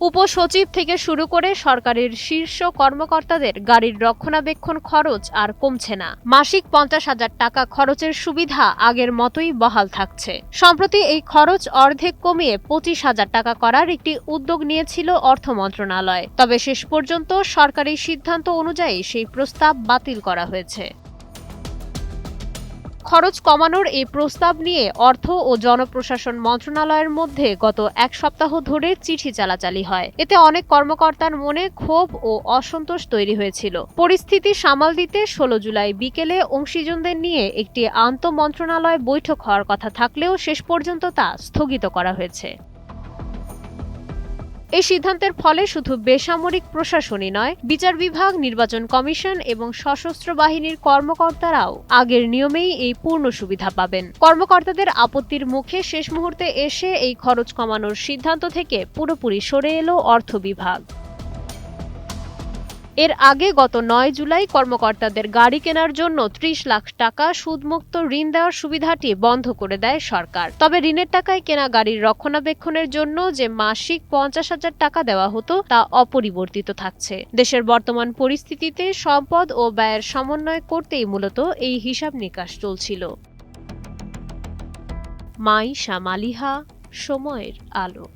উপসচিব থেকে শুরু করে সরকারের শীর্ষ কর্মকর্তাদের গাড়ির রক্ষণাবেক্ষণ খরচ আর কমছে না। মাসিক 50,000 টাকা খরচের সুবিধা আগের মতোই বহাল থাকছে। সম্প্রতি এই খরচ অর্ধেক কমিয়ে 25,000 টাকা করার একটি উদ্যোগ নিয়েছিল অর্থ মন্ত্রণালয়। তবে শেষ পর্যন্ত সরকারি সিদ্ধান্ত অনুযায়ী সেই প্রস্তাব বাতিল করা হয়েছে। খরচ কমানোর এই প্রস্তাব নিয়ে অর্থ ও জনপ্রশাসন মন্ত্রণালয়ের মধ্যে গত এক সপ্তাহ ধরে চিঠি চালাচালি হয়। এতে অনেক কর্মকর্তার মনে ক্ষোভ ও অসন্তোষ তৈরি হয়েছিল। পরিস্থিতি সামাল দিতে 16 জুলাই বিকেলে অংশীজনদের নিয়ে একটি আন্তঃমন্ত্রণালয় বৈঠক হওয়ার কথা থাকলেও শেষ পর্যন্ত তা স্থগিত করা হয়েছে। এই সিদ্ধান্তের ফলে শুধু বেসামরিক প্রশাসনই নয়, বিচার বিভাগ, নির্বাচন কমিশন এবং সশস্ত্র বাহিনীর কর্মকর্তারাও আগের নিয়মেই এই পূর্ণ সুবিধা পাবেন। কর্মকর্তাদের আপত্তির মুখে শেষ মুহূর্তে এসে এই খরচ কমানোর সিদ্ধান্ত থেকে পুরোপুরি সরে এলো অর্থ বিভাগ। এর আগে গত 9 জুলাই কর্মকর্তাদের গাড়ি কেনার জন্য 30 লাখ টাকা সুদমুক্ত ঋণ দেওয়ার সুবিধাটি বন্ধ করে দেয় সরকার। তবে ঋণের টাকায় কেনা গাড়ির রক্ষণাবেক্ষণের জন্য যে মাসিক 50,000 টাকা দেওয়া হতো তা অপরিবর্তিত থাকছে। দেশের বর্তমান পরিস্থিতিতে সম্পদ ও ব্যয়ের সমন্বয় করতেই মূলত এই হিসাব নিকাশ চলছিল। মাইশা মালিহা, সময়ের আলো।